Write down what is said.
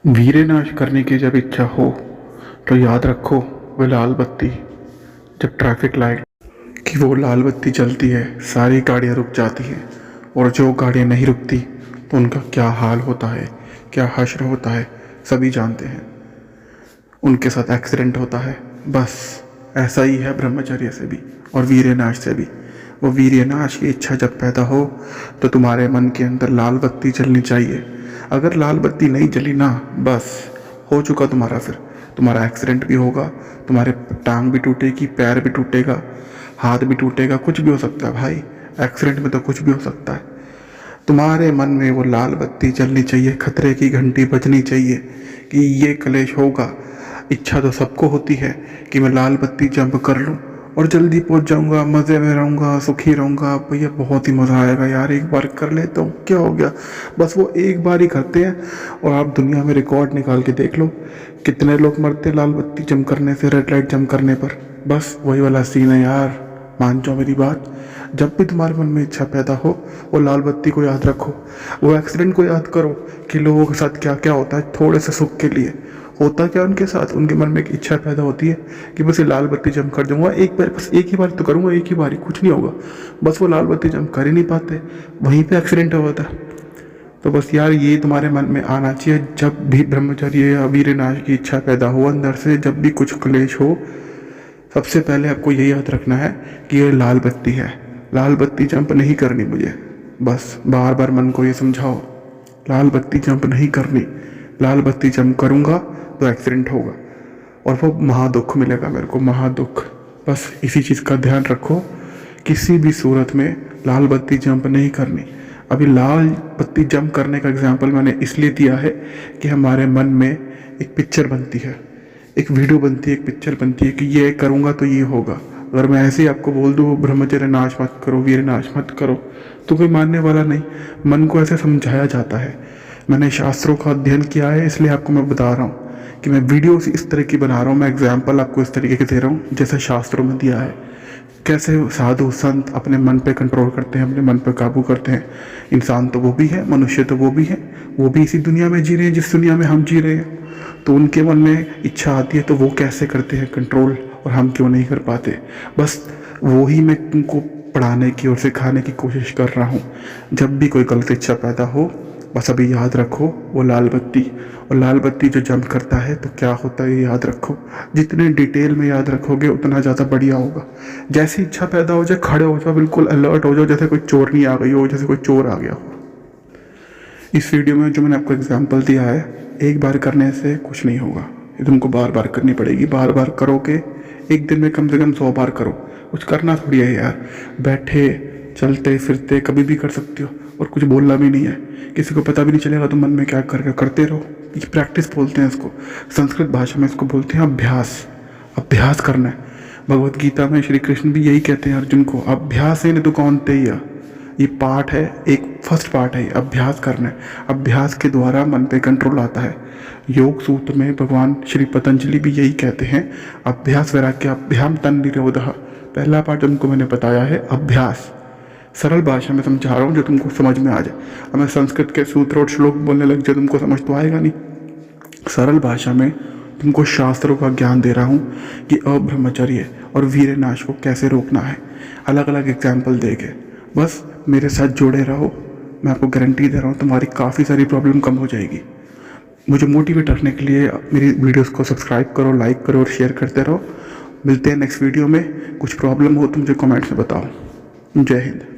वीरनाश करने की जब इच्छा हो तो याद रखो वह लाल बत्ती, जब ट्रैफिक लाइट की वो लाल बत्ती जलती है सारी गाड़ियाँ रुक जाती हैं, और जो गाड़ियाँ नहीं रुकती तो उनका क्या हाल होता है, क्या हश्र होता है सभी जानते हैं। उनके साथ एक्सीडेंट होता है। बस ऐसा ही है ब्रह्मचर्य से भी और वीरनाश से भी। वो वीरनाश की इच्छा जब पैदा हो तो तुम्हारे मन के अंदर लाल बत्ती जलनी चाहिए। अगर लाल बत्ती नहीं जली ना, बस हो चुका तुम्हारा। फिर तुम्हारा एक्सीडेंट भी होगा, तुम्हारे टांग भी टूटेगी, पैर भी टूटेगा, हाथ भी टूटेगा, कुछ भी हो सकता है भाई। एक्सीडेंट में तो कुछ भी हो सकता है। तुम्हारे मन में वो लाल बत्ती जलनी चाहिए, खतरे की घंटी बजनी चाहिए कि ये कलेश होगा। इच्छा तो सबको होती है कि मैं लाल बत्ती जंप कर लूँ और जल्दी पहुंच जाऊंगा, मज़े में रहूंगा, सुखी रहूंगा, भैया बहुत ही मज़ा आएगा यार, एक बार कर ले तो क्या हो गया। बस वो एक बार ही करते हैं और आप दुनिया में रिकॉर्ड निकाल के देख लो कितने लोग मरते हैं लाल बत्ती जंप करने से, रेड लाइट जंप करने पर। बस वही वाला सीन है यार। मान जाओ मेरी बात, जब भी तुम्हारे मन में इच्छा पैदा हो वो लाल बत्ती को याद रखो, वो एक्सीडेंट को याद करो कि लोगों के साथ क्या क्या होता है थोड़े से सुख के लिए। होता क्या उनके साथ, उनके मन में एक इच्छा पैदा होती है कि बस ये लाल बत्ती जंप कर दूंगा एक बार, बस एक ही बार तो करूंगा, एक ही बार ही, कुछ नहीं होगा। बस वो लाल बत्ती जंप कर ही नहीं पाते, वहीं पे एक्सीडेंट होता है। तो बस यार ये तुम्हारे मन में आना चाहिए, जब भी ब्रह्मचर्य या वीरनाश की इच्छा पैदा हो अंदर से, जब भी कुछ क्लेश हो, सबसे पहले आपको यही याद रखना है कि ये लाल बत्ती है, लाल बत्ती जंप नहीं करनी मुझे। बस बार बार मन को ये समझाओ, लाल बत्ती जंप नहीं करनी, लाल बत्ती जंप करूँगा तो एक्सीडेंट होगा और वो महादुख मिलेगा मेरे को, महादुख। बस इसी चीज़ का ध्यान रखो, किसी भी सूरत में लाल बत्ती जंप नहीं करनी। अभी लाल बत्ती जंप करने का एग्जाम्पल मैंने इसलिए दिया है कि हमारे मन में एक पिक्चर बनती है, एक वीडियो बनती है, एक पिक्चर बनती है कि ये करूँगा तो ये होगा। अगर मैं ऐसे ही आपको बोल दूँ ब्रह्मचर्य नाश मत करो, वीर नाश मत करो, तो कोई मानने वाला नहीं। मन को ऐसे समझाया जाता है। मैंने शास्त्रों का अध्ययन किया है, इसलिए आपको मैं बता रहा हूँ कि मैं वीडियोस इस तरह की बना रहा हूँ, मैं एग्जाम्पल आपको इस तरीके के दे रहा हूँ जैसे शास्त्रों में दिया है। कैसे साधु संत अपने मन पे कंट्रोल करते हैं, अपने मन पे काबू करते हैं। इंसान तो वो भी है, मनुष्य तो वो भी है, वो भी इसी दुनिया में जी रहे हैं जिस दुनिया में हम जी रहे हैं। तो उनके मन में इच्छा आती है तो वो कैसे करते हैं कंट्रोल, और हम क्यों नहीं कर पाते। बस वो ही मैं तुमको पढ़ाने की और सिखाने की कोशिश कर रहा हूँ। जब भी कोई गलत इच्छा पैदा हो, बस अभी याद रखो वो लाल बत्ती, और लाल बत्ती जो जंप करता है तो क्या होता है ये याद रखो। जितने डिटेल में याद रखोगे उतना ज़्यादा बढ़िया होगा। जैसी इच्छा पैदा हो जाए खड़े हो जाओ, बिल्कुल अलर्ट हो जाओ, जैसे कोई चोर नहीं आ गई हो, जैसे कोई चोर आ गया हो। इस वीडियो में जो मैंने आपको एग्जाम्पल दिया है, एक बार करने से कुछ नहीं होगा, ये तुमको बार बार करनी पड़ेगी। बार बार करोगे, एक दिन में कम से कम 100 बार करो। कुछ करना थोड़ी है यार, बैठे चलते फिरते कभी भी कर सकते हो, और कुछ बोलना भी नहीं है, किसी को पता भी नहीं चलेगा तुम मन में क्या करते रहो। ये प्रैक्टिस बोलते हैं इसको, संस्कृत भाषा में इसको बोलते हैं अभ्यास। अभ्यास करना है। भगवत गीता में श्री कृष्ण भी यही कहते हैं अर्जुन को, अभ्यास है न तो कौन्तेय। ये पार्ट है, एक फर्स्ट पार्ट है, अभ्यास करना है। अभ्यास के द्वारा मन पे कंट्रोल आता है। योग सूत्र में भगवान श्री पतंजलि भी यही कहते हैं, अभ्यास वैराग्य अभ्याम तन निरोधः। पहला पार्ट जो तुमको मैंने बताया है अभ्यास, सरल भाषा में समझा रहा हूँ जो तुमको समझ में आ जाए। अब मैं संस्कृत के सूत्र और श्लोक बोलने लग जाए तुमको समझ तो आएगा नहीं। सरल भाषा में तुमको शास्त्रों का ज्ञान दे रहा हूँ कि अब्रह्मचर्य और वीरनाश को कैसे रोकना है, अलग अलग एग्जाम्पल दे के। बस मेरे साथ जुड़े रहो, मैं आपको गारंटी दे रहा हूँ तुम्हारी काफ़ी सारी प्रॉब्लम कम हो जाएगी। मुझे मोटिवेट रखने के लिए मेरी वीडियोस को सब्सक्राइब करो, लाइक करो और शेयर करते रहो। मिलते हैं नेक्स्ट वीडियो में। कुछ प्रॉब्लम हो तो मुझे कमेंट्स में बताओ। जय हिंद।